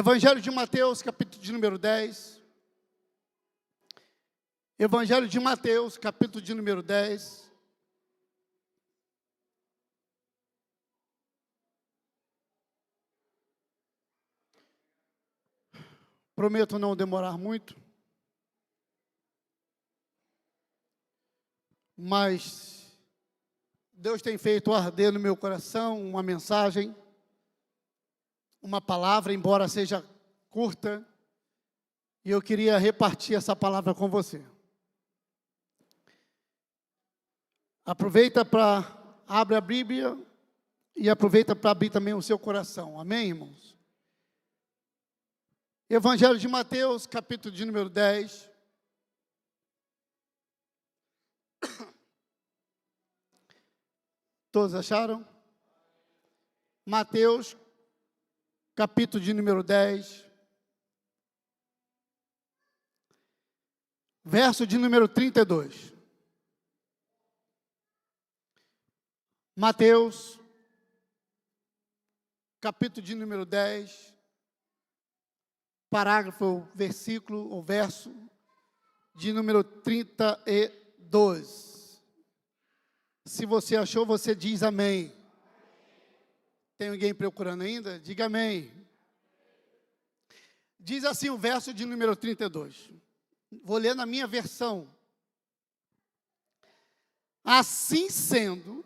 Evangelho de Mateus, capítulo de número 10. Evangelho de Mateus, capítulo de número 10. Prometo não demorar muito, mas Deus tem feito arder no meu coração uma mensagem, uma palavra, embora seja curta, e eu queria repartir essa palavra com você. Aproveita para abre a Bíblia e aproveita para abrir também o seu coração. Amém, irmãos? Evangelho de Mateus, capítulo de número 10. Todos acharam? Mateus, capítulo de número 10. Verso de número 32. Mateus, capítulo de número 10, parágrafo, versículo, ou verso de número 32. Se você achou, você diz amém. Tem alguém procurando ainda? Diga amém. Diz assim o verso de número 32. Vou ler na minha versão. Assim sendo,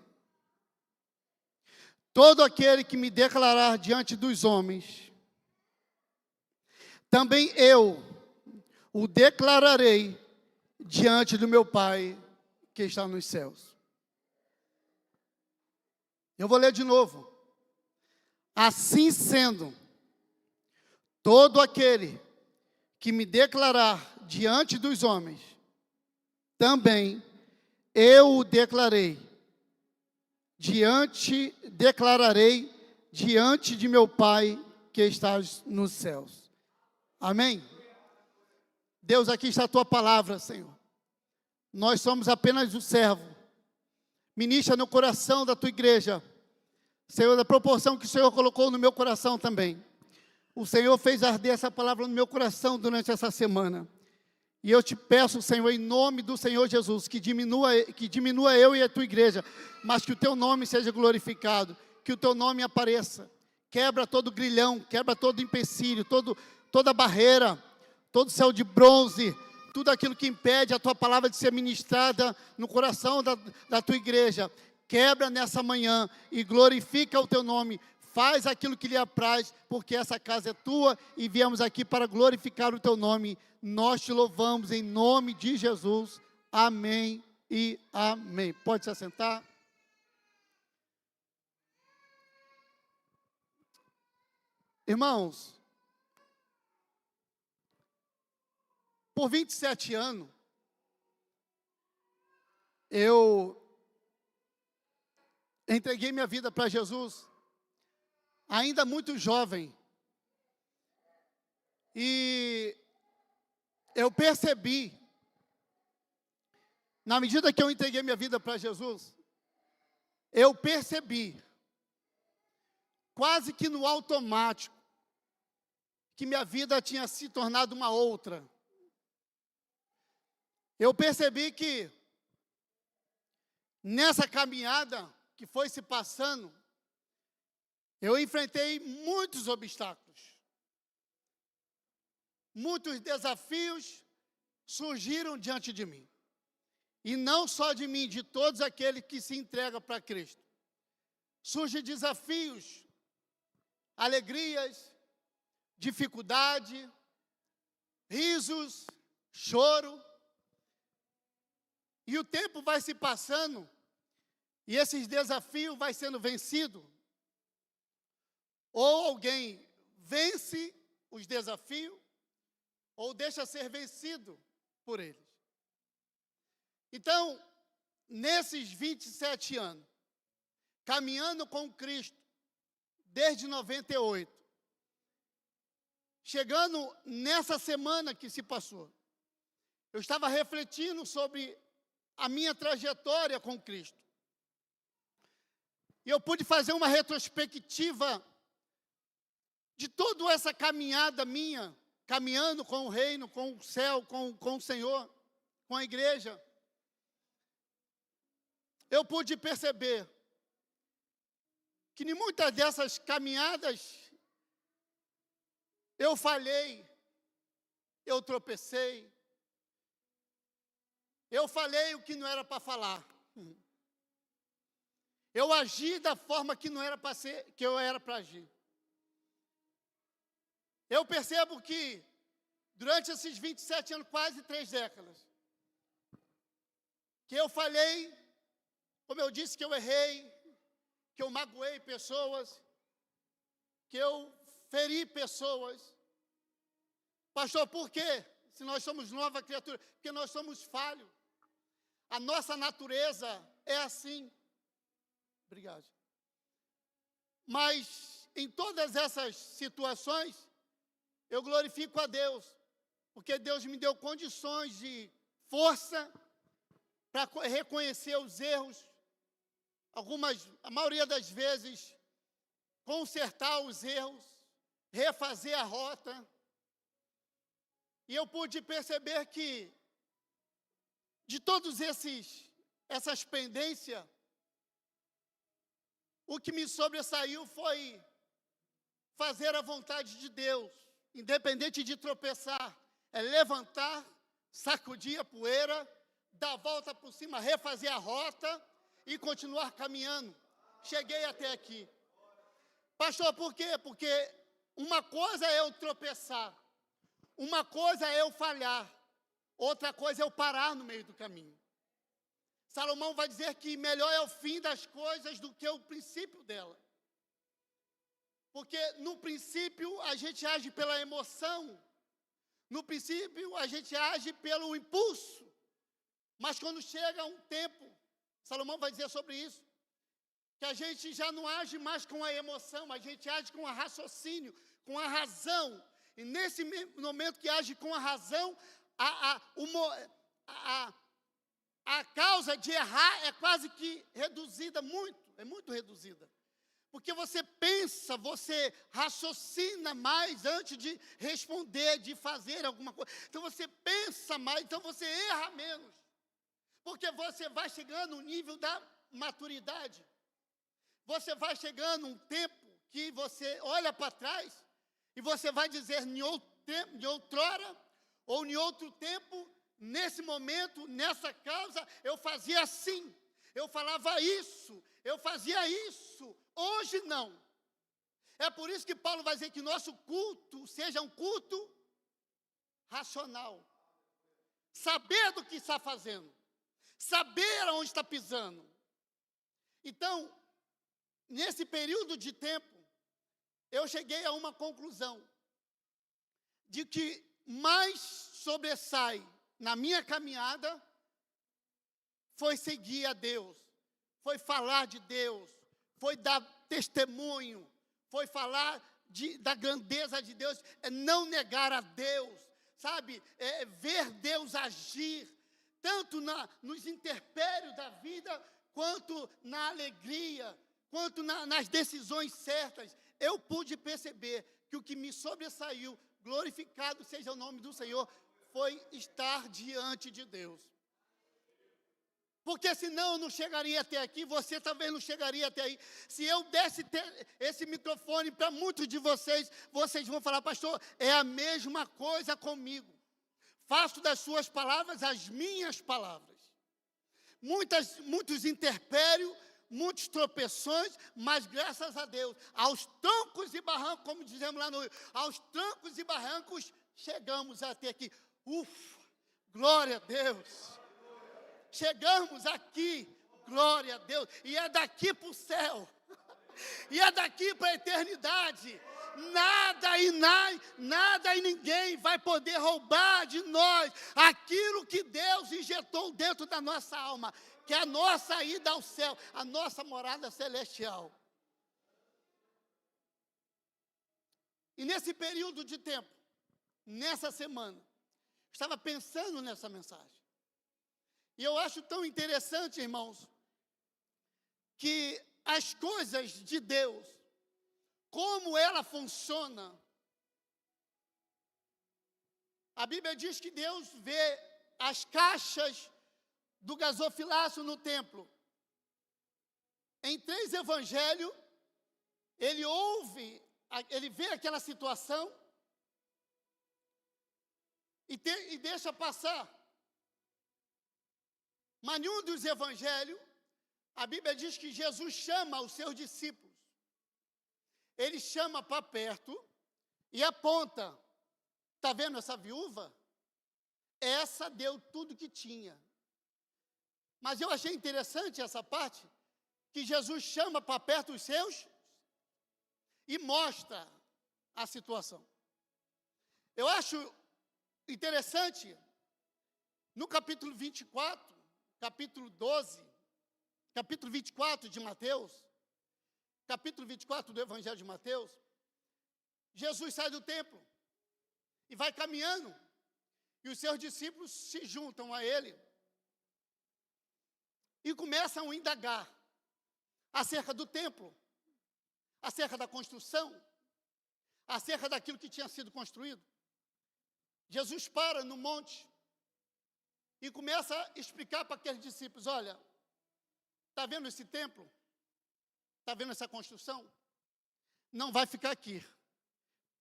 todo aquele que me declarar diante dos homens, também eu o declararei diante do meu Pai que está nos céus. Eu vou ler de novo. Assim sendo, todo aquele que me declarar diante dos homens, também eu o declararei diante de meu Pai que está nos céus. Amém? Deus, aqui está a tua palavra, Senhor. Nós somos apenas o servo. Ministra no coração da tua igreja, Senhor, da proporção que o Senhor colocou no meu coração também. O Senhor fez arder essa palavra no meu coração durante essa semana. E eu te peço, Senhor, em nome do Senhor Jesus, que diminua eu e a tua igreja, mas que o teu nome seja glorificado, que o teu nome apareça. Quebra todo grilhão, quebra todo empecilho, toda barreira, todo céu de bronze, tudo aquilo que impede a tua palavra de ser ministrada no coração da tua igreja. Quebra nessa manhã e glorifica o teu nome. Faz aquilo que lhe apraz, porque essa casa é tua e viemos aqui para glorificar o teu nome. Nós te louvamos em nome de Jesus. Amém e amém. Pode se assentar. Irmãos, por 27 anos, eu entreguei minha vida para Jesus, ainda muito jovem, e eu percebi, na medida que eu entreguei minha vida para Jesus, eu percebi, quase que no automático, que minha vida tinha se tornado uma outra. Eu percebi que, nessa caminhada que foi se passando, eu enfrentei muitos obstáculos. Muitos desafios surgiram diante de mim. E não só de mim, de todos aqueles que se entregam para Cristo. Surgem desafios, alegrias, dificuldade, risos, choro. E o tempo vai se passando, e esses desafios vai sendo vencido. Ou alguém vence os desafios, ou deixa ser vencido por eles. Então, nesses 27 anos, caminhando com Cristo, desde 98, chegando nessa semana que se passou, eu estava refletindo sobre a minha trajetória com Cristo. E eu pude fazer uma retrospectiva de toda essa caminhada minha, caminhando com o reino, com o céu, com o Senhor, com a igreja, eu pude perceber que em muitas dessas caminhadas eu falhei, eu tropecei, eu falei o que não era para falar, eu agi da forma que não era para ser, que eu era para agir. Eu percebo que durante esses 27 anos, quase 3 décadas, que eu falhei, como eu disse, que eu errei, que eu magoei pessoas, que eu feri pessoas. Pastor, por quê? Se nós somos nova criatura, porque nós somos falhos. A nossa natureza é assim. Obrigado. Mas em todas essas situações, eu glorifico a Deus, porque Deus me deu condições de força para reconhecer os erros, a maioria das vezes, consertar os erros, refazer a rota. E eu pude perceber que, de todos essas pendências, o que me sobressaiu foi fazer a vontade de Deus, independente de tropeçar, é levantar, sacudir a poeira, dar a volta por cima, refazer a rota e continuar caminhando. Cheguei até aqui. Pastor, por quê? Porque uma coisa é eu tropeçar, uma coisa é eu falhar, outra coisa é eu parar no meio do caminho. Salomão vai dizer que melhor é o fim das coisas do que o princípio dela. Porque no princípio a gente age pela emoção, no princípio a gente age pelo impulso, mas quando chega um tempo, Salomão vai dizer sobre isso, que a gente já não age mais com a emoção, a gente age com o raciocínio, com a razão. E nesse momento que age com a razão, a causa de errar é quase que reduzida, é muito reduzida. Porque você pensa, você raciocina mais antes de responder, de fazer alguma coisa. Então você pensa mais, então você erra menos. Porque você vai chegando no nível da maturidade. Você vai chegando um tempo que você olha para trás e você vai dizer, em outrora, ou em outro tempo, nesse momento, nessa causa, eu fazia assim, eu falava isso, eu fazia isso, hoje não. É por isso que Paulo vai dizer que nosso culto seja um culto racional. Saber do que está fazendo, saber aonde está pisando. Então, nesse período de tempo, eu cheguei a uma conclusão de que mais sobressai na minha caminhada foi seguir a Deus, foi falar de Deus, foi dar testemunho, foi falar da grandeza de Deus, é não negar a Deus, sabe? É ver Deus agir, tanto nos intempéries da vida, quanto na alegria, quanto nas decisões certas. Eu pude perceber que o que me sobressaiu, glorificado seja o nome do Senhor, foi estar diante de Deus. Porque senão eu não chegaria até aqui, você talvez não chegaria até aí. Se eu desse esse microfone para muitos de vocês, vocês vão falar, pastor, é a mesma coisa comigo. Faço das suas palavras as minhas palavras. Muitos intempéries, muitos tropeções, mas graças a Deus, aos trancos e barrancos, como dizemos lá no Rio, aos trancos e barrancos, chegamos até aqui. Ufa, glória a Deus. Chegamos aqui, glória a Deus, e é daqui para o céu, e é daqui para a eternidade. Nada e ninguém vai poder roubar de nós aquilo que Deus injetou dentro da nossa alma, que é a nossa ida ao céu, a nossa morada celestial. E nesse período de tempo, nessa semana, estava pensando nessa mensagem. E eu acho tão interessante, irmãos, que as coisas de Deus como ela funciona. A Bíblia diz que Deus vê as caixas do gasofilácio no templo. Em 3 evangelhos, ele vê aquela situação e deixa passar. Mas em um dos evangelhos, a Bíblia diz que Jesus chama os seus discípulos. Ele chama para perto e aponta. Está vendo essa viúva? Essa deu tudo que tinha. Mas eu achei interessante essa parte, que Jesus chama para perto os seus e mostra a situação. Eu acho interessante, no capítulo 24, capítulo 12, capítulo 24 de Mateus, capítulo 24 do Evangelho de Mateus, Jesus sai do templo e vai caminhando, e os seus discípulos se juntam a ele e começam a indagar acerca do templo, acerca da construção, acerca daquilo que tinha sido construído. Jesus para no monte e começa a explicar para aqueles discípulos: olha, está vendo esse templo? Está vendo essa construção? Não vai ficar aqui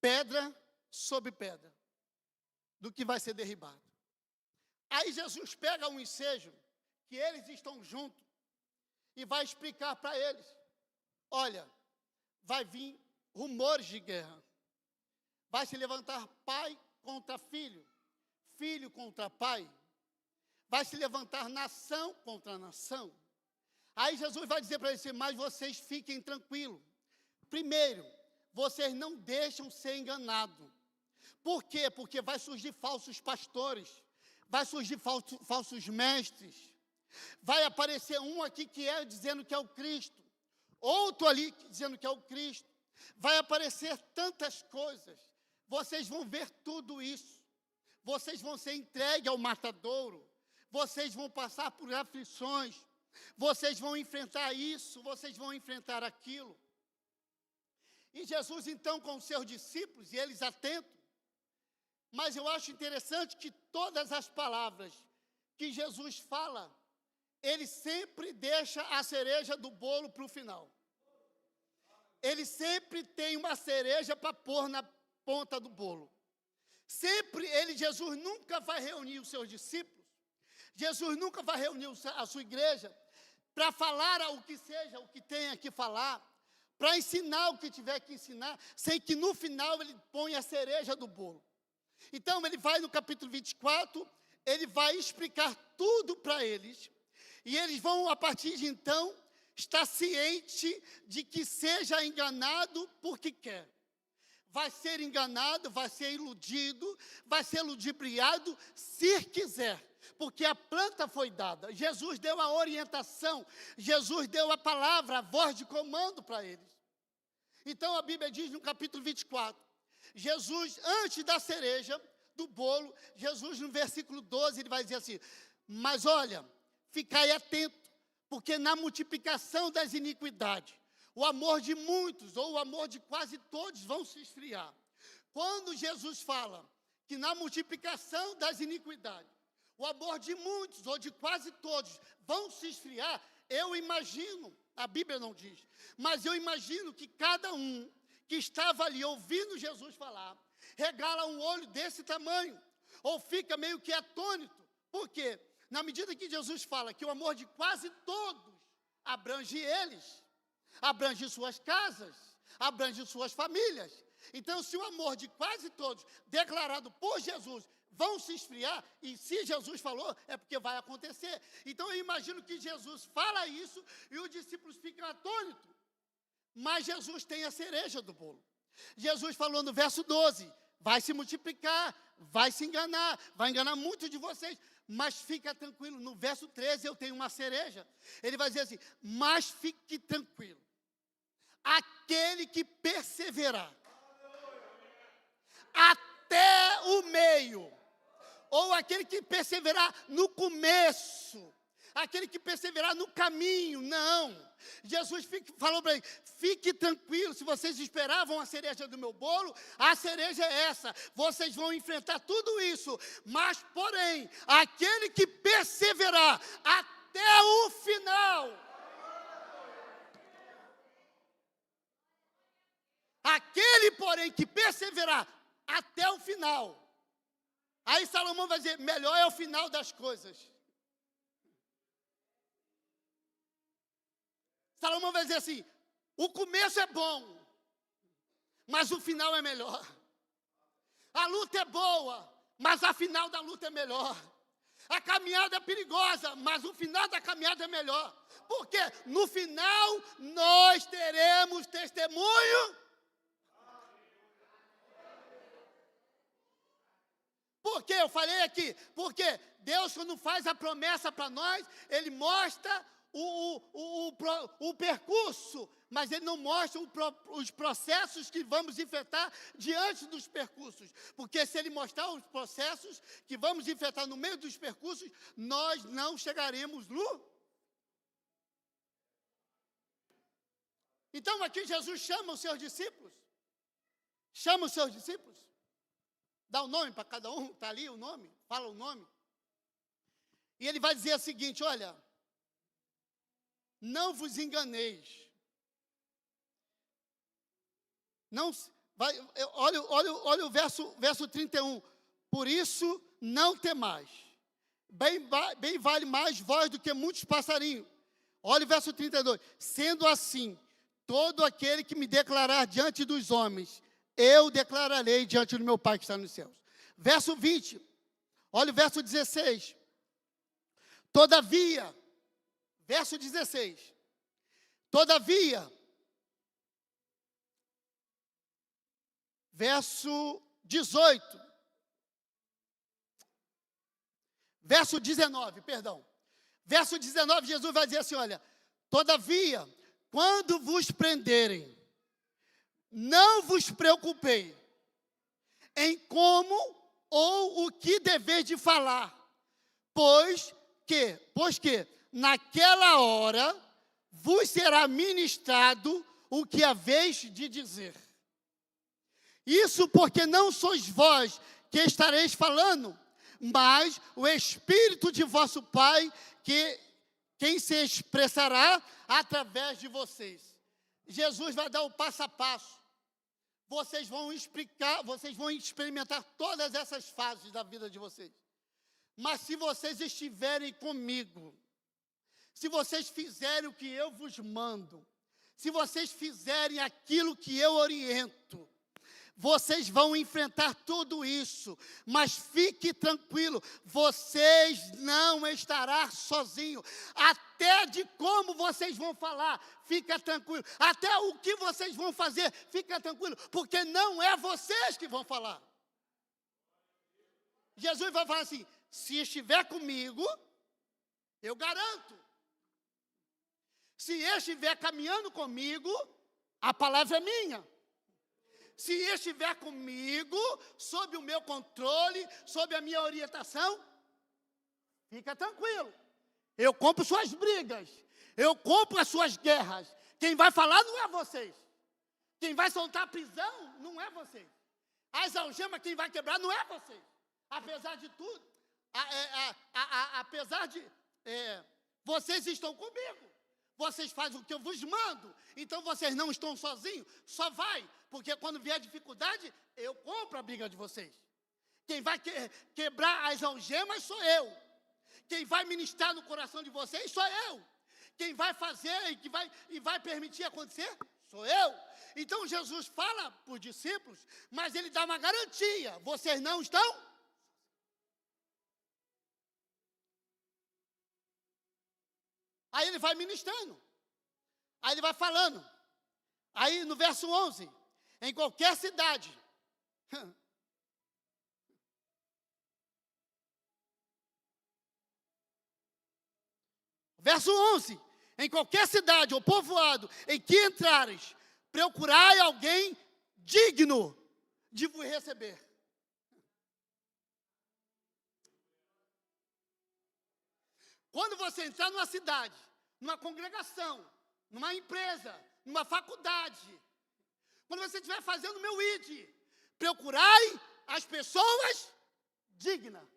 pedra sobre pedra do que vai ser derribado. Aí Jesus pega um ensejo que eles estão juntos e vai explicar para eles: olha, vai vir rumores de guerra, vai se levantar pai contra filho, filho contra pai, vai se levantar nação contra nação. Aí Jesus vai dizer para eles: mas vocês fiquem tranquilos. Primeiro, vocês não deixam ser enganados. Por quê? Porque vai surgir falsos pastores, vai surgir falsos mestres, vai aparecer um aqui que é dizendo que é o Cristo, outro ali dizendo que é o Cristo, vai aparecer tantas coisas, vocês vão ver tudo isso, vocês vão ser entregues ao matadouro, vocês vão passar por aflições, vocês vão enfrentar isso, vocês vão enfrentar aquilo. E Jesus então com os seus discípulos, e eles atentos, mas eu acho interessante que todas as palavras que Jesus fala, ele sempre deixa a cereja do bolo para o final. Ele sempre tem uma cereja para pôr na ponta do bolo. Sempre Jesus nunca vai reunir os seus discípulos, Jesus nunca vai reunir a sua igreja para falar o que seja, o que tenha que falar, para ensinar o que tiver que ensinar, sem que no final ele ponha a cereja do bolo. Então ele vai no capítulo 24, ele vai explicar tudo para eles, e eles vão a partir de então estar ciente de que seja enganado porque quer. Vai ser enganado, vai ser iludido, vai ser ludibriado se quiser, porque a planta foi dada. Jesus deu a orientação, Jesus deu a palavra, a voz de comando para eles. Então a Bíblia diz no capítulo 24, Jesus, antes da cereja, do bolo, Jesus no versículo 12, ele vai dizer assim: mas olha, ficai atento, porque na multiplicação das iniquidades, o amor de muitos, ou o amor de quase todos, vão se esfriar. Quando Jesus fala que na multiplicação das iniquidades, o amor de muitos, ou de quase todos, vão se esfriar, eu imagino, a Bíblia não diz, mas eu imagino que cada um que estava ali ouvindo Jesus falar, regala um olho desse tamanho, ou fica meio que atônito. Por quê? Na medida que Jesus fala que o amor de quase todos abrange eles, abrange suas casas, abrange suas famílias. Então, se o amor de quase todos, declarado por Jesus, vão se esfriar, e se Jesus falou, é porque vai acontecer. Então, eu imagino que Jesus fala isso, e os discípulos ficam atônitos. Mas Jesus tem a cereja do bolo. Jesus falou no verso 12, vai se multiplicar, vai se enganar, vai enganar muitos de vocês, mas fica tranquilo. No verso 13 eu tenho uma cereja, ele vai dizer assim: mas fique tranquilo, aquele que perseverar até o meio, ou aquele que perseverar no começo, aquele que perseverar no caminho, não. Jesus falou para ele, fique tranquilo, se vocês esperavam a cereja do meu bolo, a cereja é essa, vocês vão enfrentar tudo isso, mas porém, aquele que perseverar até o final, aquele porém que perseverar até o final, aí Salomão vai dizer, melhor é o final das coisas. Salomão vai dizer assim, o começo é bom, mas o final é melhor. A luta é boa, mas a final da luta é melhor. A caminhada é perigosa, mas o final da caminhada é melhor. Porque no final nós teremos testemunho. Por que eu falei aqui? Porque Deus, quando faz a promessa para nós, Ele mostra o percurso, mas Ele não mostra os processos que vamos enfrentar diante dos percursos. Porque se Ele mostrar os processos que vamos enfrentar no meio dos percursos, nós não chegaremos no... Então aqui Jesus chama os seus discípulos. Chama os seus discípulos. Dá o nome para cada um, está ali o nome, fala o nome. E Ele vai dizer o seguinte, olha... Não vos enganeis. Não, olha o verso 31. Por isso, não temais. Bem vale mais vós do que muitos passarinhos. Olha o verso 32. Sendo assim, todo aquele que me declarar diante dos homens, eu declararei diante do meu Pai que está nos céus. Verso 20. Olha o verso 16. Todavia... Verso 16. Todavia, verso 18. Verso 19, perdão. Verso 19, Jesus vai dizer assim, olha, todavia, quando vos prenderem, não vos preocupei em como ou o que deveis de falar, pois que naquela hora vos será ministrado o que haveis de dizer. Isso porque não sois vós que estareis falando, mas o Espírito de vosso Pai, quem se expressará através de vocês. Jesus vai dar o passo a passo. Vocês vão explicar, vocês vão experimentar todas essas fases da vida de vocês. Mas se vocês estiverem comigo, se vocês fizerem o que eu vos mando, se vocês fizerem aquilo que eu oriento, vocês vão enfrentar tudo isso, mas fique tranquilo, vocês não estarão sozinhos, até de como vocês vão falar, fica tranquilo, até o que vocês vão fazer, fica tranquilo, porque não é vocês que vão falar. Jesus vai falar assim, se estiver comigo, eu garanto. Se estiver caminhando comigo, a palavra é minha. Se estiver comigo, sob o meu controle, sob a minha orientação, fica tranquilo. Eu compro suas brigas, eu compro as suas guerras. Quem vai falar não é vocês. Quem vai soltar a prisão não é vocês. As algemas quem vai quebrar não é vocês. Apesar de tudo, apesar de vocês estão comigo. Vocês fazem o que eu vos mando, então vocês não estão sozinhos, só vai, porque quando vier dificuldade, eu compro a briga de vocês. Quem vai quebrar as algemas sou eu. Quem vai ministrar no coração de vocês sou eu. Quem vai fazer e vai permitir acontecer sou eu. Então Jesus fala para os discípulos, mas Ele dá uma garantia, vocês não estão? Aí Ele vai ministrando. Aí Ele vai falando. Aí no verso 11, em qualquer cidade. Verso 11, em qualquer cidade ou povoado em que entrares, procurai alguém digno de vos receber. Quando você entrar numa cidade, numa congregação, numa empresa, numa faculdade, quando você estiver fazendo o meu ID, procurai as pessoas dignas.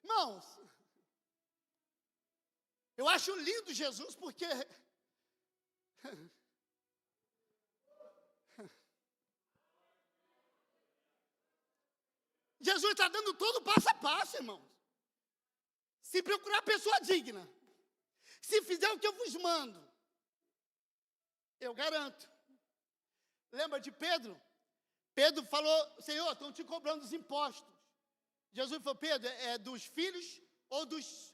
Irmãos, eu acho lindo Jesus porque Jesus está dando todo o passo a passo, irmãos. Se procurar pessoa digna, se fizer o que eu vos mando, eu garanto. Lembra de Pedro? Pedro falou, Senhor, estão te cobrando os impostos. Jesus falou, Pedro, é dos filhos ou dos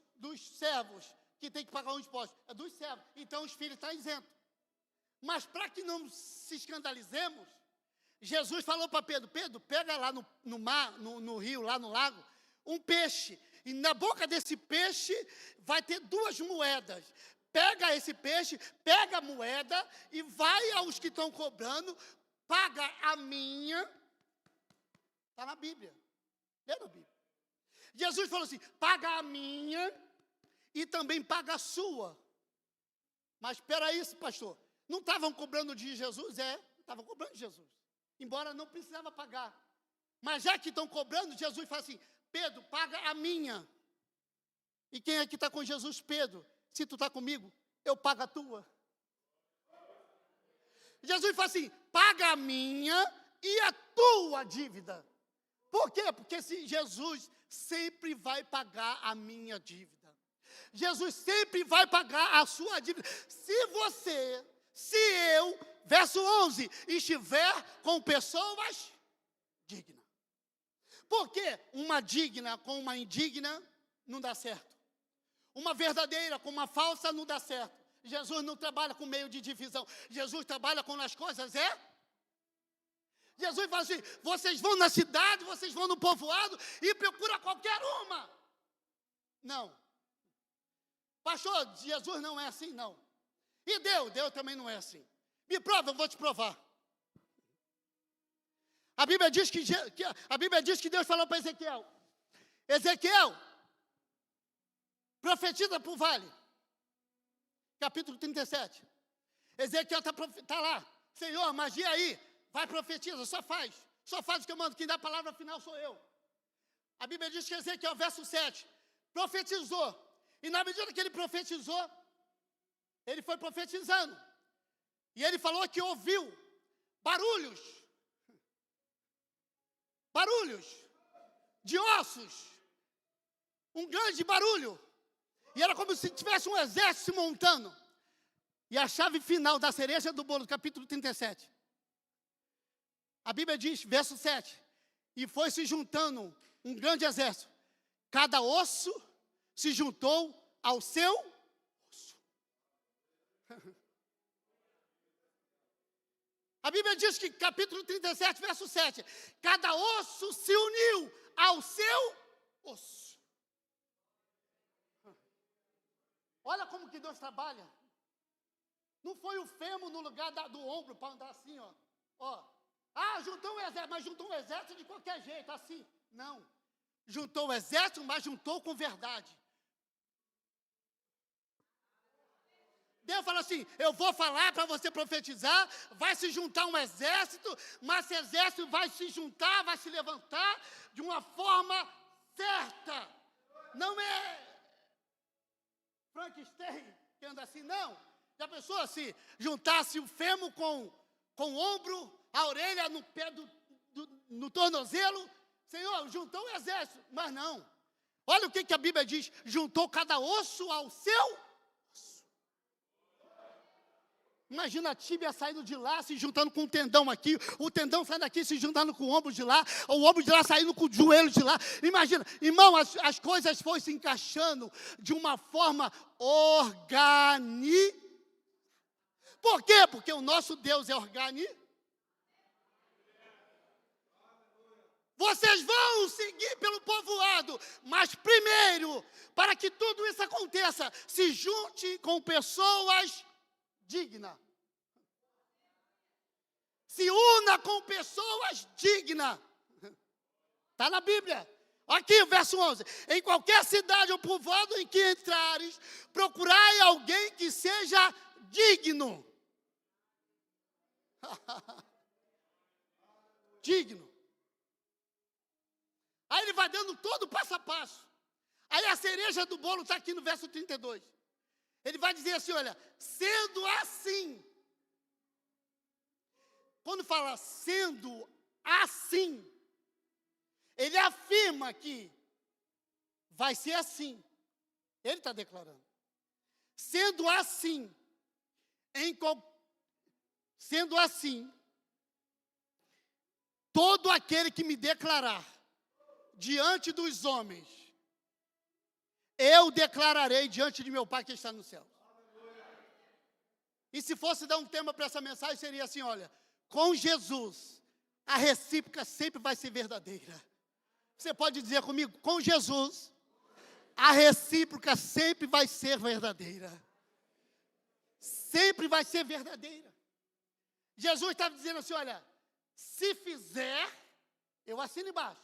servos que tem que pagar os impostos? É dos servos. Então os filhos estão isentos. Mas para que não se escandalizemos, Jesus falou para Pedro, Pedro, pega lá no mar, no rio, lá no lago, um peixe. E na boca desse peixe vai ter 2 moedas. Pega esse peixe, pega a moeda e vai aos que estão cobrando, paga a minha. Está na Bíblia. Lê na Bíblia. Jesus falou assim, paga a minha e também paga a sua. Mas espera aí, pastor. Não estavam cobrando de Jesus? Estavam cobrando de Jesus. Embora não precisava pagar. Mas já que estão cobrando, Jesus fala assim, Pedro, paga a minha. E quem aqui está com Jesus? Pedro. Se tu está comigo, eu pago a tua. Jesus fala assim, paga a minha e a tua dívida. Por quê? Porque Jesus sempre vai pagar a minha dívida. Jesus sempre vai pagar a sua dívida. Se eu, verso 11, estiver com pessoas dignas. Porque uma digna com uma indigna não dá certo. Uma verdadeira com uma falsa não dá certo. Jesus não trabalha com meio de divisão. Jesus trabalha com as coisas, Jesus fala assim, vocês vão na cidade, vocês vão no povoado e procura qualquer uma. Não. Pastor, Jesus não é assim, não. E Deus também não é assim. Me prova, eu vou te provar. A Bíblia diz que Deus falou para Ezequiel, Ezequiel, profetiza para o vale. Capítulo 37. Ezequiel está lá. Senhor, magia aí. Vai, profetiza, só faz o que eu mando. Quem dá a palavra final sou eu. A Bíblia diz que Ezequiel, verso 7, profetizou. E na medida que ele profetizou, ele foi profetizando. E ele falou que ouviu barulhos de ossos. Um grande barulho. E era como se tivesse um exército se montando. E a chave final da cereja do bolo, capítulo 37. A Bíblia diz, verso 7. E foi se juntando um grande exército. Cada osso se juntou ao seu osso. A Bíblia diz que, capítulo 37, verso 7. Cada osso se uniu ao seu osso. Olha como que Deus trabalha. Não foi o fêmur no lugar do ombro para andar assim, ó. Juntou um exército, mas juntou um exército de qualquer jeito, assim. Não. Juntou o exército, mas juntou com verdade. Deus fala assim, eu vou falar para você profetizar, vai se juntar um exército, mas esse exército vai se juntar, vai se levantar de uma forma certa. Não é Frankenstein que anda assim, não. Já pensou se juntasse o fêmur com o ombro, a orelha no pé no tornozelo? Senhor, juntou o exército, mas não. Olha o que a Bíblia diz, juntou cada osso ao seu osso. Imagina a tíbia saindo de lá, se juntando com o tendão aqui, o tendão saindo daqui, se juntando com o ombro de lá, o ombro de lá saindo com o joelho de lá. Imagina, irmão, as coisas foram se encaixando de uma forma orgânica. Por quê? Porque o nosso Deus é orgânico. Vocês vão seguir pelo povoado, mas primeiro, para que tudo isso aconteça, se junte com pessoas dignas. Se una com pessoas dignas. Está na Bíblia. Aqui o verso 11. Em qualquer cidade ou povoado em que entrares, procurai alguém que seja digno. Digno. Aí ele vai dando todo o passo a passo. Aí a cereja do bolo está aqui no verso 32. Ele vai dizer assim, olha, sendo assim. Quando fala sendo assim, ele afirma que vai ser assim. Ele está declarando. Sendo assim, sendo assim, todo aquele que me declarar diante dos homens, eu declararei diante de meu Pai que está no céu. E se fosse dar um tema para essa mensagem, seria assim, olha, com Jesus, a recíproca sempre vai ser verdadeira. Você pode dizer comigo, com Jesus, a recíproca sempre vai ser verdadeira. Sempre vai ser verdadeira. Jesus estava dizendo assim, olha, se fizer, eu assino embaixo.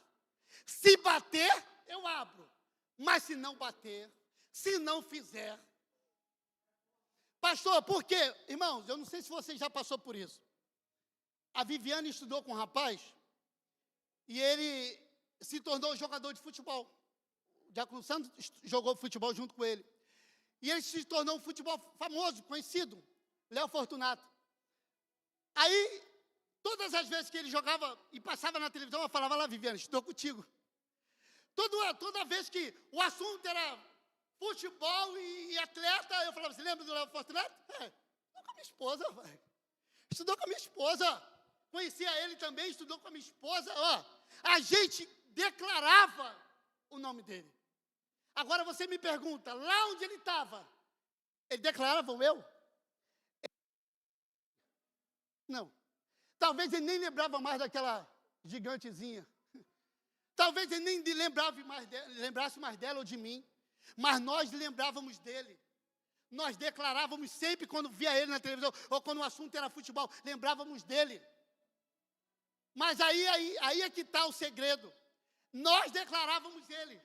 Se bater, eu abro. Mas se não bater, se não fizer. Pastor, por quê? Irmãos, eu não sei se você já passou por isso. A Viviane estudou com um rapaz e ele se tornou jogador de futebol. O Diácono Santos jogou futebol junto com ele. E ele se tornou um futebol famoso, conhecido, Léo Fortunato. Aí, todas as vezes que ele jogava e passava na televisão, eu falava lá, Viviane, estou contigo. Toda vez que o assunto era futebol e atleta, eu falava, você lembra do Léo Fortunato? Estudou com a minha esposa, velho. Estudou com a minha esposa. Conhecia ele também, estudou com a minha esposa. Ó, a gente declarava o nome dele. Agora você me pergunta, lá onde ele estava, ele declarava o eu? Não. Talvez ele nem lembrava mais daquela gigantezinha. Talvez ele nem lembrasse mais dela ou de mim. Mas nós lembrávamos dele. Nós declarávamos sempre quando via ele na televisão, ou quando o assunto era futebol, lembrávamos dele. Mas aí é que está o segredo. Nós declarávamos ele.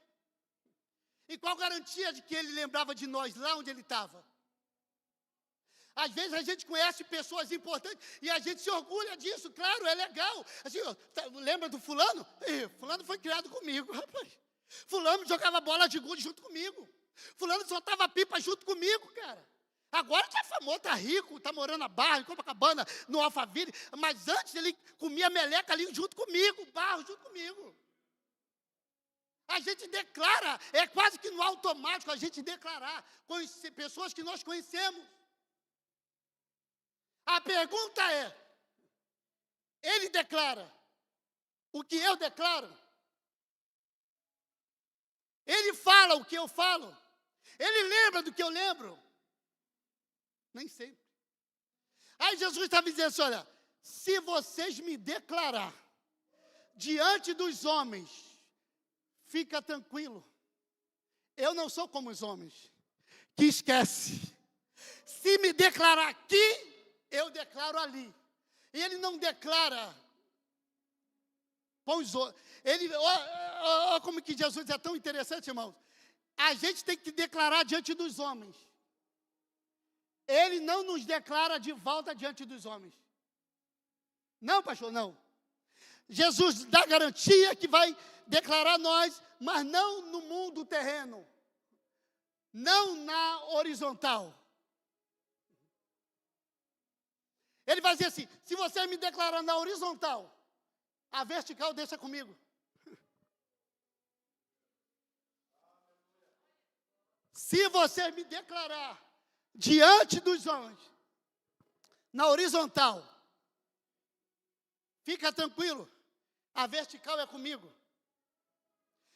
E qual garantia de que ele lembrava de nós lá onde ele estava? Às vezes a gente conhece pessoas importantes e a gente se orgulha disso, claro, é legal. Assim, lembra do fulano? Fulano foi criado comigo, rapaz. Fulano jogava bola de gude junto comigo. Fulano soltava pipa junto comigo, cara. Agora já é famoso, tá rico, tá morando na Barra, em Copacabana, no Alphaville. Mas antes ele comia meleca ali junto comigo, barro junto comigo. A gente declara, é quase que no automático a gente declarar pessoas que nós conhecemos. A pergunta é, ele declara o que eu declaro? Ele fala o que eu falo? Ele lembra do que eu lembro? Nem sempre. Aí Jesus estava dizendo assim, olha, se vocês me declarar diante dos homens, fica tranquilo. Eu não sou como os homens, que esquece. Se me declarar aqui, eu declaro ali. E ele não declara para os outros. Olha como que Jesus é tão interessante, irmãos. A gente tem que declarar diante dos homens. Ele não nos declara de volta diante dos homens. Não, pastor, não. Jesus dá garantia que vai declarar nós, mas não no mundo terreno. Não na horizontal. Ele vai dizer assim, se você me declarar na horizontal, a vertical deixa comigo. Se você me declarar diante dos homens, na horizontal, fica tranquilo, a vertical é comigo.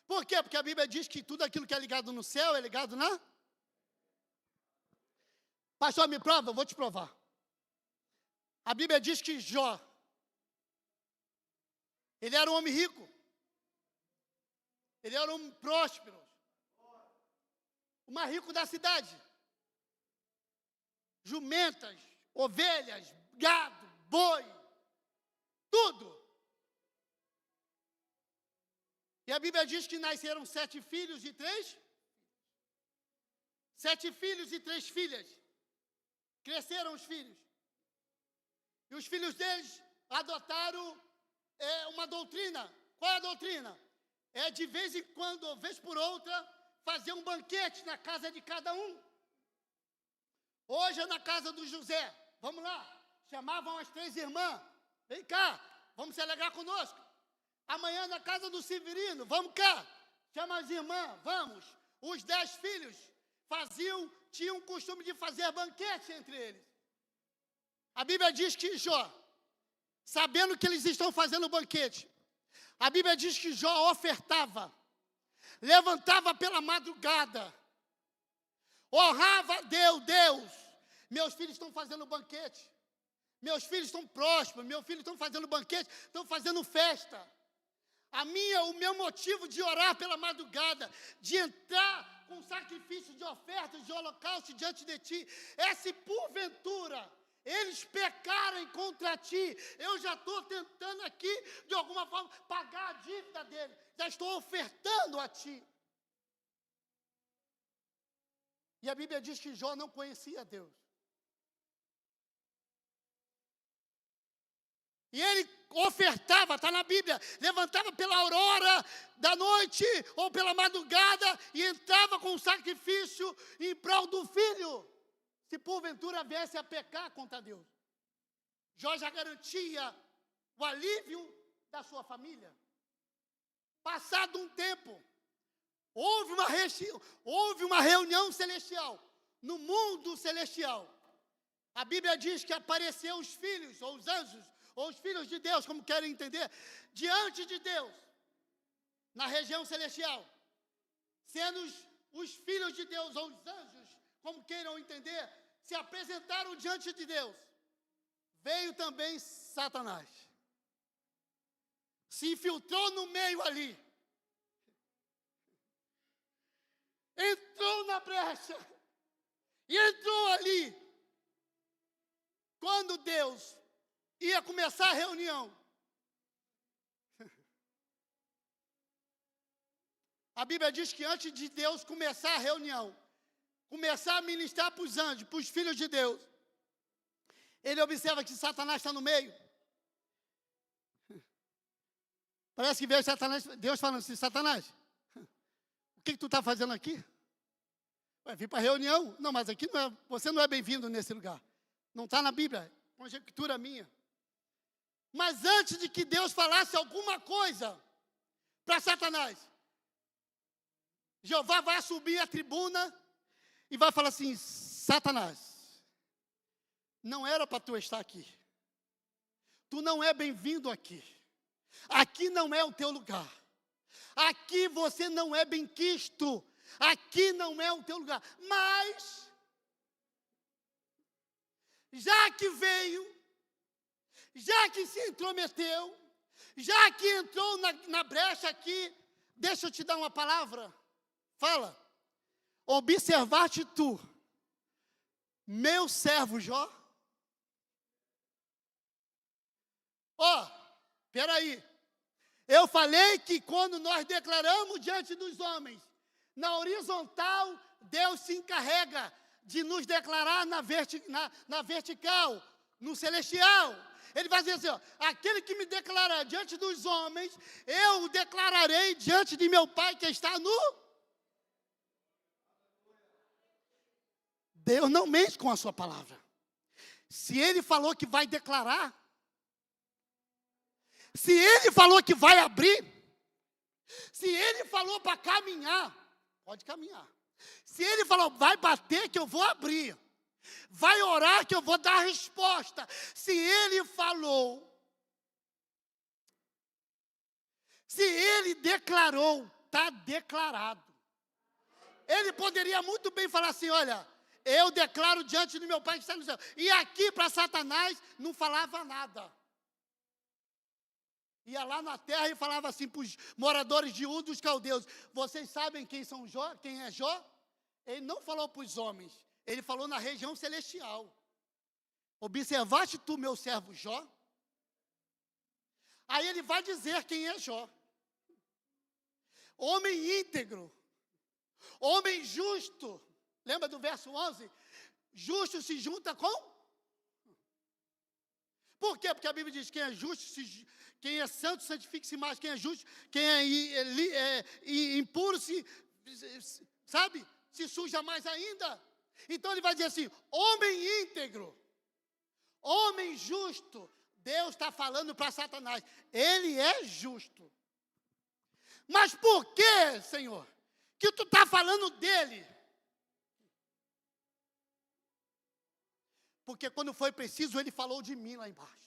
Por quê? Porque a Bíblia diz que tudo aquilo que é ligado no céu é ligado na... Pastor, me prova? Eu vou te provar. A Bíblia diz que Jó, ele era um homem rico. Ele era um homem próspero. O mais rico da cidade. Jumentas, ovelhas, gado, boi, tudo. E a Bíblia diz que nasceram 7 filhos e 3. 7 filhos e 3 filhas. Cresceram os filhos. E os filhos deles adotaram uma doutrina. Qual é a doutrina? É de vez em quando, ou vez por outra, fazer um banquete na casa de cada um. Hoje é na casa do José. Vamos lá. Chamavam as 3 irmãs. Vem cá, vamos se alegrar conosco. Amanhã na casa do Severino. Vamos cá. Chama as irmãs, vamos. Os 10 filhos tinham o costume de fazer banquete entre eles. A Bíblia diz que Jó, sabendo que eles estão fazendo banquete, a Bíblia diz que Jó ofertava, levantava pela madrugada, honrava a Deus, meus filhos estão fazendo banquete, meus filhos estão prósperos, meus filhos estão fazendo banquete, estão fazendo festa. O meu motivo de orar pela madrugada, de entrar com sacrifício de ofertas, de holocausto diante de ti, é se porventura eles pecarem contra ti, eu já estou tentando aqui, de alguma forma, pagar a dívida deles. Já estou ofertando a ti. E a Bíblia diz que Jó não conhecia Deus. E ele ofertava, está na Bíblia, levantava pela aurora da noite ou pela madrugada e entrava com um sacrifício em prol do filho. Se porventura viesse a pecar contra Deus, Jó já garantia o alívio da sua família. Passado um tempo, houve uma reunião celestial, no mundo celestial. A Bíblia diz que apareceu os filhos, ou os anjos, ou os filhos de Deus, como querem entender, diante de Deus, na região celestial, sendo os filhos de Deus, ou os anjos, como queiram entender, se apresentaram diante de Deus. Veio também Satanás. Se infiltrou no meio ali. Entrou na brecha. E entrou ali. Quando Deus ia começar a reunião, a Bíblia diz que antes de Deus começar a reunião, começar a ministrar para os anjos, para os filhos de Deus, ele observa que Satanás está no meio. Parece que veio Satanás, Deus falando assim: Satanás, o que tu está fazendo aqui? Vai vir para a reunião? Não, mas aqui você não é bem-vindo nesse lugar. Não está na Bíblia, conjectura minha. Mas antes de que Deus falasse alguma coisa para Satanás, Jeová vai subir a tribuna e vai falar assim: Satanás, não era para tu estar aqui. Tu não é bem-vindo aqui. Aqui não é o teu lugar. Aqui você não é bem-quisto. Aqui não é o teu lugar. Mas, já que veio, já que se intrometeu, já que entrou na brecha aqui, deixa eu te dar uma palavra. Fala. Observaste tu, meu servo Jó? Peraí. Eu falei que quando nós declaramos diante dos homens, na horizontal, Deus se encarrega de nos declarar na vertical, no celestial. Ele vai dizer assim: aquele que me declarar diante dos homens, eu o declararei diante de meu Pai que está no... Deus não mente com a sua palavra. Se Ele falou que vai declarar, se Ele falou que vai abrir, se Ele falou para caminhar, pode caminhar. Se Ele falou, vai bater que eu vou abrir, vai orar que eu vou dar a resposta. Se Ele falou, se Ele declarou, está declarado. Ele poderia muito bem falar assim: olha, eu declaro diante do meu Pai que está no céu. E aqui para Satanás não falava nada. Ia lá na terra e falava assim para os moradores de Ur dos caldeus: vocês sabem quem é Jó? Ele não falou para os homens, ele falou na região celestial. Observaste tu meu servo Jó? Aí ele vai dizer quem é Jó. homem íntegro, homem justo. Lembra do verso 11? Justo se junta com... Por quê? Porque a Bíblia diz: quem é justo, quem é santo, santifique-se mais. Quem é justo, quem é impuro, sabe? Se suja mais ainda. Então ele vai dizer assim: homem íntegro, homem justo. Deus está falando para Satanás, ele é justo. Mas por que, Senhor, que tu está falando dele? Porque quando foi preciso, ele falou de mim lá embaixo.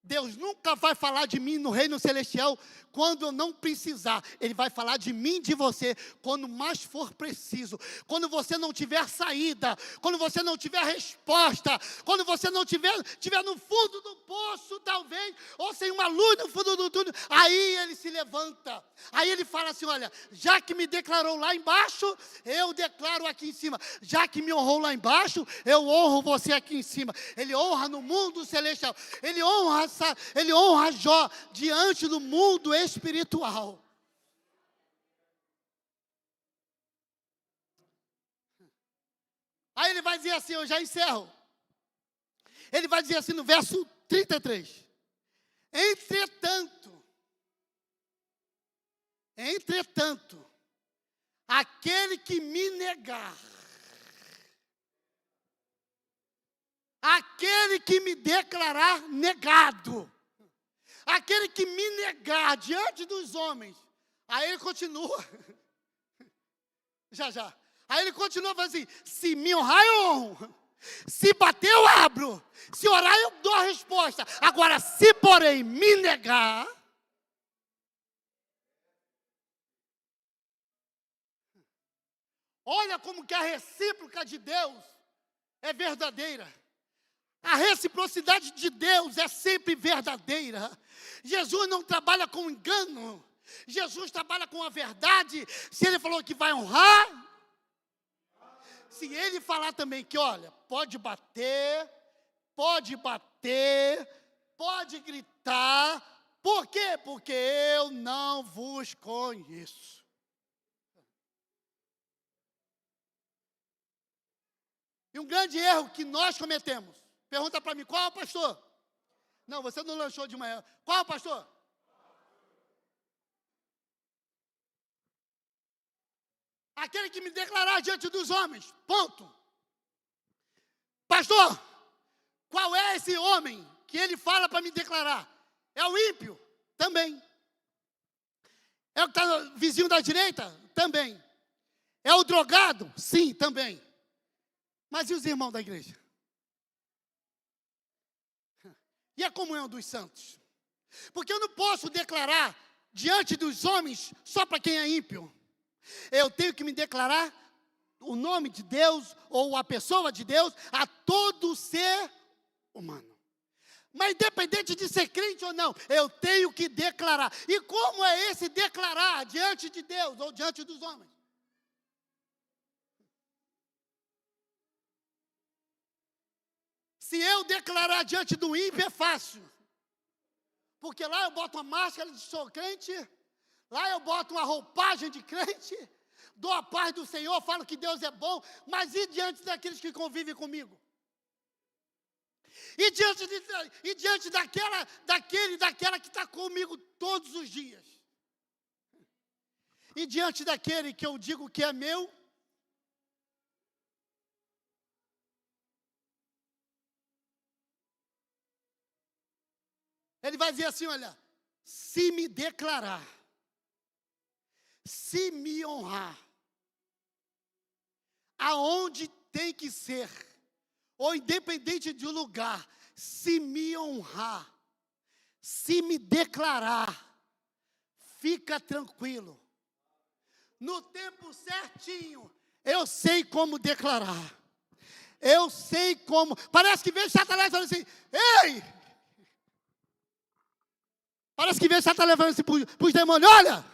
Deus nunca vai falar de mim no reino celestial quando eu não precisar. Ele vai falar de mim e de você quando mais for preciso. Quando você não tiver saída, quando você não tiver resposta, quando você não tiver no fundo do poço, talvez, ou sem uma luz no fundo do túnel, aí ele se levanta. Aí ele fala assim: olha, já que me declarou lá embaixo, eu declaro aqui em cima. Já que me honrou lá embaixo, eu honro você aqui em cima. Ele honra no mundo celestial. Ele honra Jó diante do mundo espiritual. Aí ele vai dizer assim, eu já encerro. Ele vai dizer assim no verso 33. Entretanto, aquele que me negar, aquele que me declarar negado, aquele que me negar diante dos homens, aí ele continua, já, aí ele continua falando assim: se me honrar eu honro, se bater eu abro, se orar eu dou a resposta, agora se porém me negar, olha como que a recíproca de Deus é verdadeira. A reciprocidade de Deus é sempre verdadeira. Jesus não trabalha com engano. Jesus trabalha com a verdade. Se ele falou que vai honrar, se ele falar também que, olha, pode bater, pode gritar. Por quê? Porque eu não vos conheço. E um grande erro que nós cometemos. Pergunta para mim: qual, pastor? Não, você não lanchou de manhã. Qual, pastor? Aquele que me declarar diante dos homens. Ponto. Pastor, qual é esse homem que ele fala para me declarar? É o ímpio? Também. É o que está vizinho da direita? Também. É o drogado? Sim, também. Mas e os irmãos da igreja? E a comunhão dos santos? Porque eu não posso declarar diante dos homens só para quem é ímpio. Eu tenho que me declarar o nome de Deus ou a pessoa de Deus a todo ser humano. Mas independente de ser crente ou não, eu tenho que declarar. E como é esse declarar diante de Deus ou diante dos homens? Se eu declarar diante do ímpio é fácil. Porque lá eu boto uma máscara de sou crente, lá eu boto uma roupagem de crente, dou a paz do Senhor, falo que Deus é bom, mas e diante daqueles que convivem comigo? E diante daquela que está comigo todos os dias? E diante daquele que eu digo que é meu? Ele vai dizer assim, olha, se me declarar, se me honrar, aonde tem que ser, ou independente do lugar, se me honrar, se me declarar, fica tranquilo. No tempo certinho, eu sei como declarar. Eu sei como. Parece que veio Satanás falando assim, ei! Parece que veio Satanás falando assim para os demônios, olha,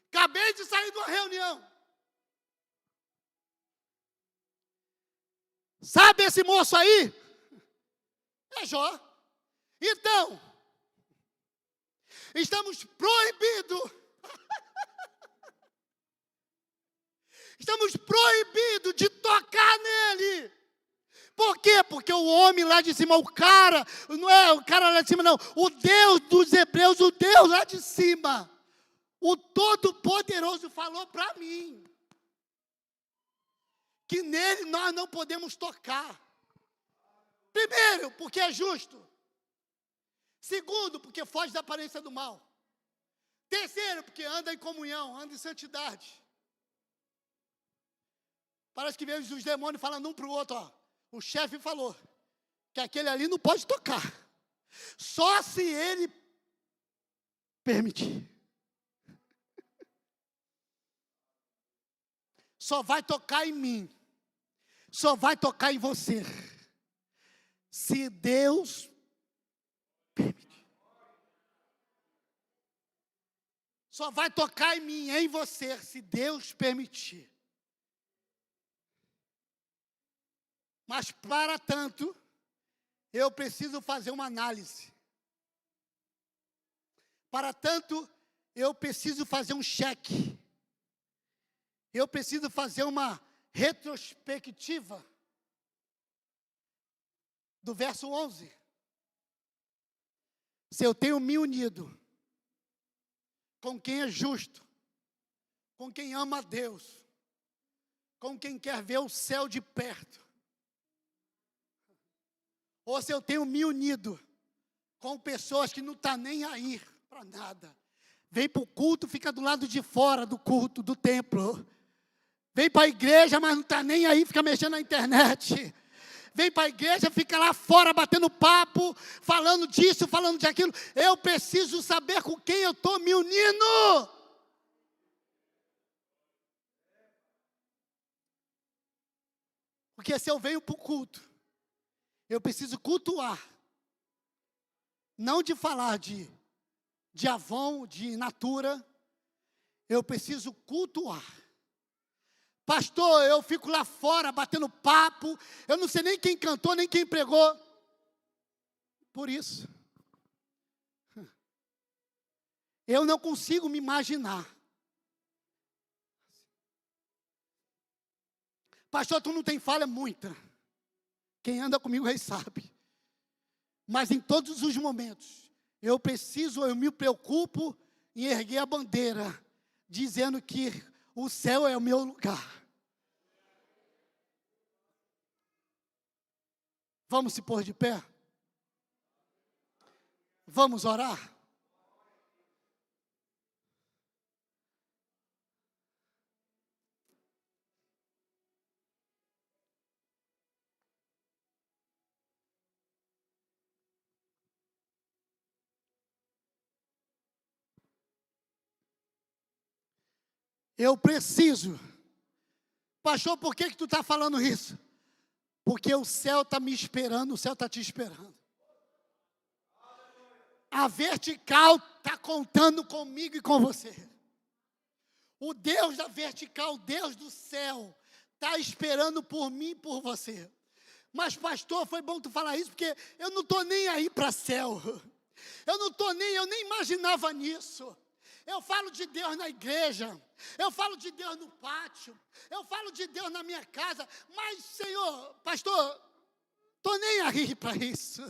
acabei de sair de uma reunião. Sabe esse moço aí? É Jó. Então, Estamos proibidos. Estamos proibidos de tocar nele. Por quê? Porque o homem lá de cima, o cara, não é o cara lá de cima, não. O Deus dos hebreus, o Deus lá de cima, o Todo-Poderoso falou para mim que nele nós não podemos tocar. Primeiro, porque é justo. Segundo, porque foge da aparência do mal. Terceiro, porque anda em comunhão, anda em santidade. Parece que vem os demônios falando um para o outro, ó. O chefe falou que aquele ali não pode tocar. Só se ele permitir. Só vai tocar em mim. Só vai tocar em você. Se Deus permitir. Só vai tocar em mim, em você, se Deus permitir. Mas para tanto, eu preciso fazer uma análise. Para tanto, eu preciso fazer um cheque. Eu preciso fazer uma retrospectiva do verso 11. Se eu tenho me unido com quem é justo, com quem ama a Deus, com quem quer ver o céu de perto, ou se eu tenho me unido com pessoas que não estão nem aí para nada. Vem para o culto, fica do lado de fora do culto, do templo. Vem para a igreja, mas não está nem aí, fica mexendo na internet. Vem para a igreja, fica lá fora batendo papo, falando disso, falando daquilo. Eu preciso saber com quem eu estou me unindo. Porque se eu venho para o culto, eu preciso cultuar. Não de falar de Avon, de Natura. Eu preciso cultuar. Pastor, eu fico lá fora batendo papo. Eu não sei nem quem cantou, nem quem pregou. Por isso. Eu não consigo me imaginar. Pastor, tu não tem falha muita. Quem anda comigo aí sabe. Mas em todos os momentos, eu me preocupo em erguer a bandeira, dizendo que o céu é o meu lugar. Vamos se pôr de pé? Vamos orar? Eu preciso. Pastor, por que tu está falando isso? Porque o céu está me esperando, o céu está te esperando. A vertical está contando comigo e com você. O Deus da vertical, o Deus do céu, está esperando por mim e por você. Mas pastor, foi bom tu falar isso, porque eu não estou nem aí para céu. Eu nem imaginava nisso. Eu falo de Deus na igreja, eu falo de Deus no pátio, eu falo de Deus na minha casa, mas, Senhor, pastor, estou nem aí para isso.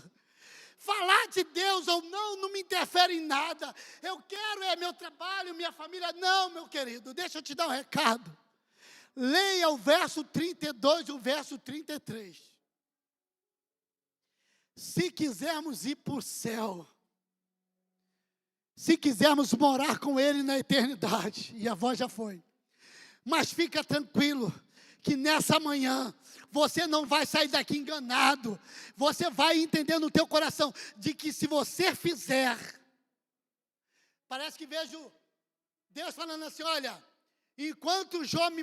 Falar de Deus ou não me interfere em nada. Eu quero meu trabalho, minha família. Não, meu querido, deixa eu te dar um recado. Leia o verso 32 e o verso 33. Se quisermos ir para o céu, se quisermos morar com Ele na eternidade, e a voz já foi, mas fica tranquilo, que nessa manhã, você não vai sair daqui enganado, você vai entender no teu coração, de que se você fizer, parece que vejo Deus falando assim, olha, enquanto Jó me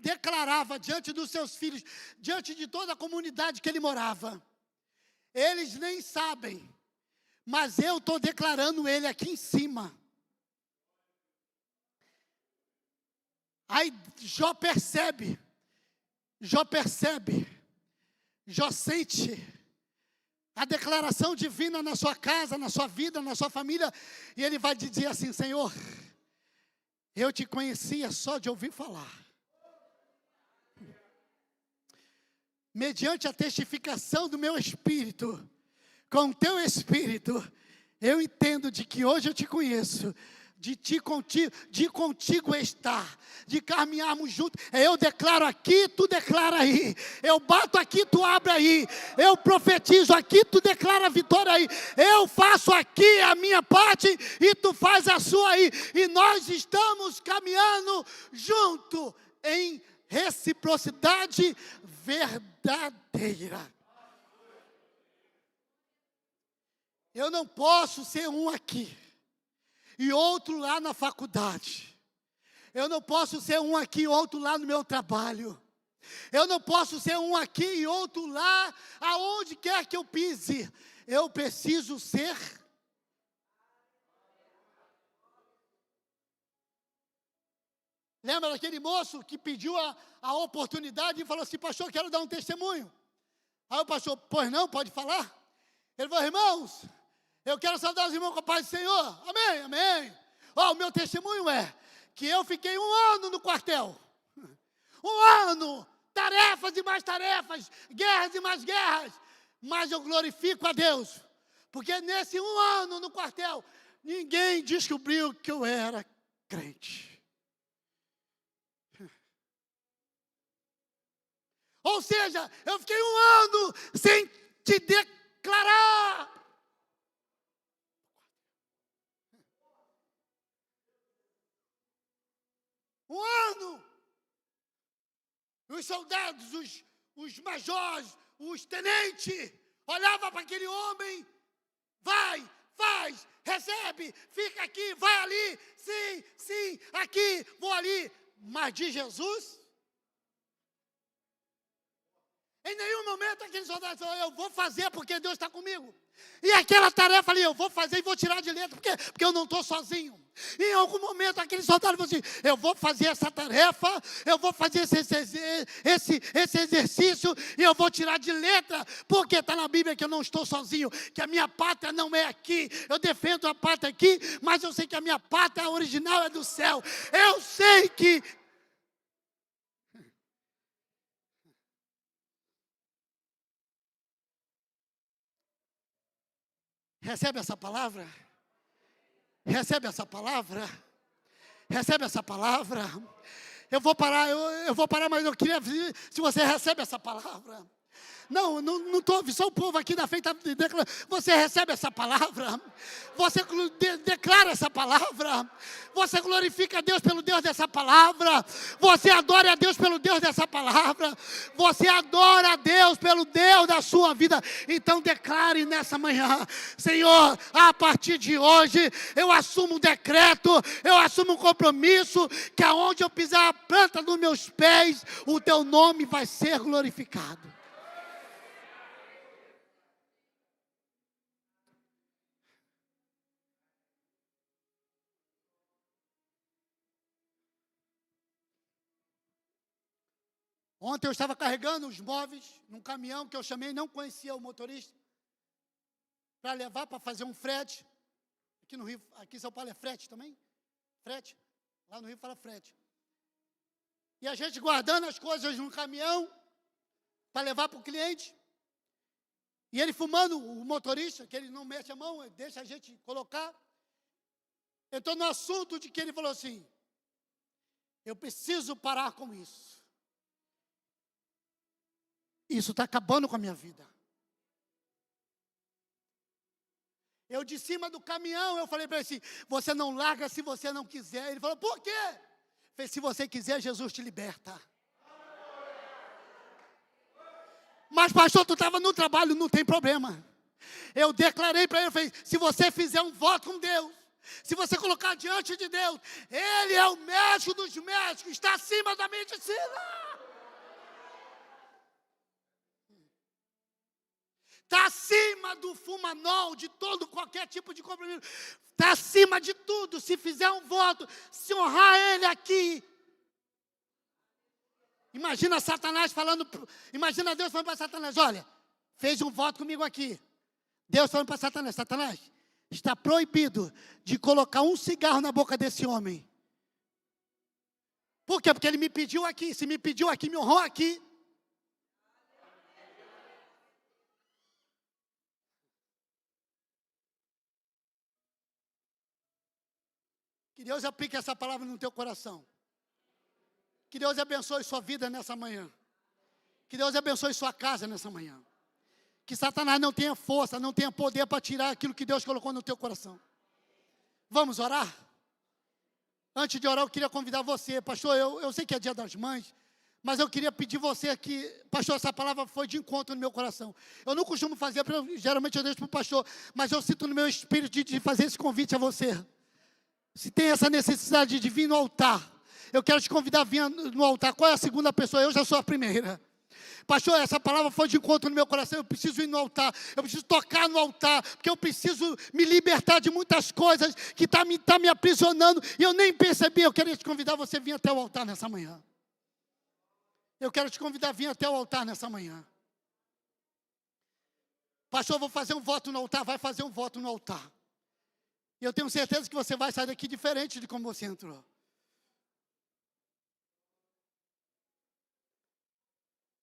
declarava diante dos seus filhos, diante de toda a comunidade que ele morava, eles nem sabem, mas eu estou declarando ele aqui em cima. Aí Jó percebe, Jó sente a declaração divina na sua casa, na sua vida, na sua família, e ele vai dizer assim: Senhor, eu te conhecia só de ouvir falar. Mediante a testificação do meu espírito, com o teu espírito, eu entendo de que hoje eu te conheço, de contigo estar, de caminharmos juntos. Eu declaro aqui, tu declara aí. Eu bato aqui, tu abre aí. Eu profetizo aqui, tu declara a vitória aí. Eu faço aqui a minha parte e tu faz a sua aí. E nós estamos caminhando junto em reciprocidade verdadeira. Eu não posso ser um aqui e outro lá na faculdade. Eu não posso ser um aqui e outro lá no meu trabalho. Eu não posso ser um aqui e outro lá, aonde quer que eu pise. Eu preciso ser. Lembra daquele moço que pediu a oportunidade e falou assim: pastor, quero dar um testemunho. Aí o pastor: pois não, pode falar. Ele falou: irmãos, eu quero saudar os irmãos com a paz do Senhor. Amém, amém. O meu testemunho é que eu fiquei 1 ano no quartel. 1 ano, tarefas e mais tarefas, guerras e mais guerras. Mas eu glorifico a Deus, porque nesse 1 ano no quartel, ninguém descobriu que eu era crente. Ou seja, eu fiquei 1 ano sem te declarar. Um ano. Os soldados, os majores, os tenentes, olhavam para aquele homem: vai, faz, recebe, fica aqui, vai ali, sim, sim, aqui, vou ali. Mas de Jesus, em nenhum momento aquele soldado falou: eu vou fazer porque Deus está comigo. E aquela tarefa ali, eu vou fazer e vou tirar de letra, porque eu não estou sozinho. E em algum momento aquele soldado falou assim: eu vou fazer essa tarefa, eu vou fazer esse exercício e eu vou tirar de letra, porque está na Bíblia que eu não estou sozinho, que a minha pátria não é aqui. Eu defendo a pátria aqui, mas eu sei que a minha pátria original é do céu. Eu sei que... Recebe essa palavra? Recebe essa palavra? Recebe essa palavra? Eu vou parar, mas eu queria ver se você recebe essa palavra. Não estou ouvindo, só o povo aqui da frente. Você recebe essa palavra? Você declara essa palavra? Você glorifica a Deus pelo Deus dessa palavra? Você adora a Deus pelo Deus dessa palavra? Você adora a Deus pelo Deus da sua vida? Então declare nessa manhã: Senhor, a partir de hoje eu assumo um decreto, eu assumo um compromisso, que aonde eu pisar a planta dos meus pés, o teu nome vai ser glorificado. Ontem eu estava carregando os móveis num caminhão que eu chamei, não conhecia o motorista, para levar para fazer um frete. Aqui no Rio, aqui em São Paulo é frete também? Frete? Lá no Rio fala frete. E a gente guardando as coisas no caminhão para levar para o cliente. E ele fumando, o motorista, que ele não mexe a mão, deixa a gente colocar. Eu estou no assunto de que ele falou assim: eu preciso parar com isso. Isso está acabando com a minha vida. Eu de cima do caminhão, eu falei para ele assim: você não larga se você não quiser. Ele falou: por quê? Eu falei: se você quiser, Jesus te liberta. Mas pastor, tu estava no trabalho, não tem problema. Eu declarei para ele, eu falei: se você fizer um voto com Deus, se você colocar diante de Deus, Ele é o médico dos médicos, está acima da medicina. Está acima do fumanol, de todo qualquer tipo de compromisso. Está acima de tudo. Se fizer um voto, se honrar Ele aqui. Imagina Satanás falando, imagina Deus falando para Satanás: olha, fez um voto comigo aqui. Deus falando para Satanás: Satanás, está proibido de colocar um cigarro na boca desse homem. Por quê? Porque ele me pediu aqui. Se me pediu aqui, me honrou aqui. Que Deus aplique essa palavra no teu coração. Que Deus abençoe sua vida nessa manhã. Que Deus abençoe sua casa nessa manhã. Que Satanás não tenha força, não tenha poder para tirar aquilo que Deus colocou no teu coração. Vamos orar? Antes de orar, eu queria convidar você. Pastor, eu sei que é Dia das Mães, mas eu queria pedir você que, pastor, essa palavra foi de encontro no meu coração. Eu não costumo fazer, geralmente eu deixo para o pastor, mas eu sinto no meu espírito de fazer esse convite a você. Se tem essa necessidade de vir no altar, eu quero te convidar a vir no altar. Qual é a segunda pessoa? Eu já sou a primeira. Pastor, essa palavra foi de encontro no meu coração. Eu preciso ir no altar, eu preciso tocar no altar, porque eu preciso me libertar de muitas coisas que tá me aprisionando e eu nem percebi. Eu queria te convidar você a vir até o altar nessa manhã. Eu quero te convidar a vir até o altar nessa manhã. Pastor, eu vou fazer um voto no altar. Vai fazer um voto no altar. E eu tenho certeza que você vai sair daqui diferente de como você entrou.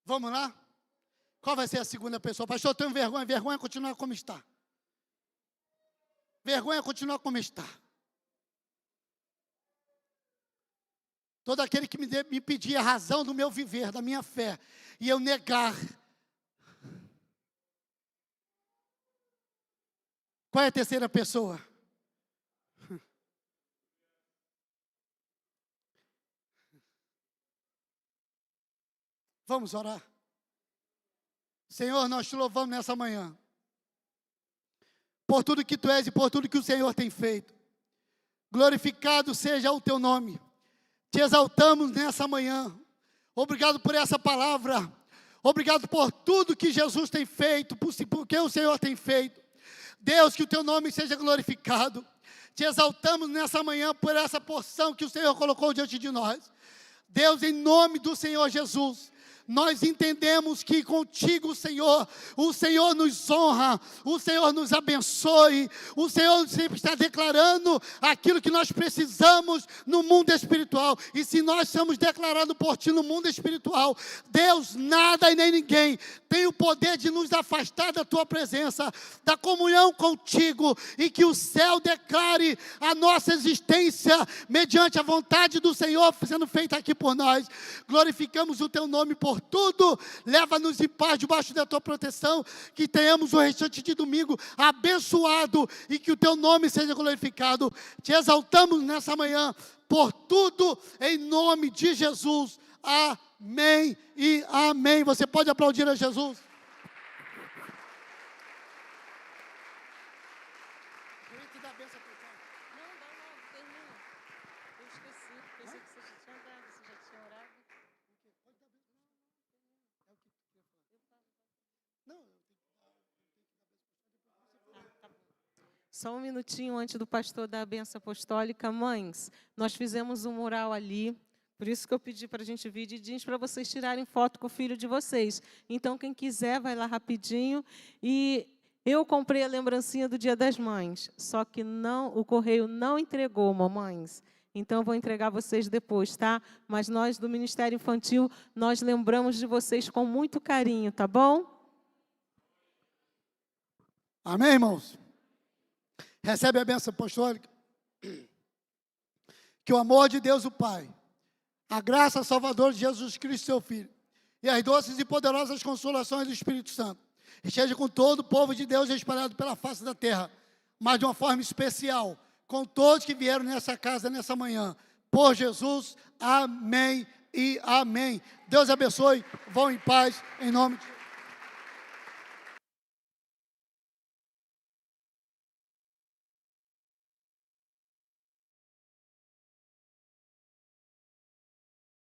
Vamos lá? Qual vai ser a segunda pessoa? Pastor, eu tenho vergonha. Vergonha continuar como está. Vergonha continuar como está. Todo aquele que me pedir a razão do meu viver, da minha fé, e eu negar. Qual é a terceira pessoa? Vamos orar. Senhor, nós te louvamos nessa manhã. Por tudo que tu és e por tudo que o Senhor tem feito. Glorificado seja o teu nome. Te exaltamos nessa manhã. Obrigado por essa palavra. Obrigado por tudo que Jesus tem feito, por que o Senhor tem feito. Deus, que o teu nome seja glorificado. Te exaltamos nessa manhã por essa porção que o Senhor colocou diante de nós. Deus, em nome do Senhor Jesus, nós entendemos que contigo, Senhor, o Senhor nos honra, o Senhor nos abençoe, o Senhor sempre está declarando aquilo que nós precisamos no mundo espiritual. E se nós somos declarados por Ti no mundo espiritual, Deus, nada e nem ninguém tem o poder de nos afastar da Tua presença, da comunhão contigo, e que o céu declare a nossa existência mediante a vontade do Senhor sendo feita aqui por nós. Glorificamos o Teu nome por tudo. Leva-nos em paz debaixo da Tua proteção, que tenhamos o restante de domingo abençoado e que o Teu nome seja glorificado. Te exaltamos nessa manhã por tudo, em nome de Jesus. Amém e amém. Você pode aplaudir a Jesus? Só um minutinho antes do pastor dar a bênção apostólica. Mães, nós fizemos um mural ali, por isso que eu pedi para a gente vir de jeans para vocês tirarem foto com o filho de vocês. Então, quem quiser, vai lá rapidinho. E eu comprei a lembrancinha do Dia das Mães, só que o correio não entregou, mamães. Então, eu vou entregar vocês depois, tá? Mas nós, do Ministério Infantil, nós lembramos de vocês com muito carinho, tá bom? Amém, irmãos? Recebe a bênção apostólica. Que o amor de Deus, o Pai, a graça salvadora de Jesus Cristo, seu Filho, e as doces e poderosas consolações do Espírito Santo, esteja com todo o povo de Deus espalhado pela face da terra, mas de uma forma especial, com todos que vieram nessa casa, nessa manhã. Por Jesus, amém e amém. Deus abençoe, vão em paz, em nome de Jesus.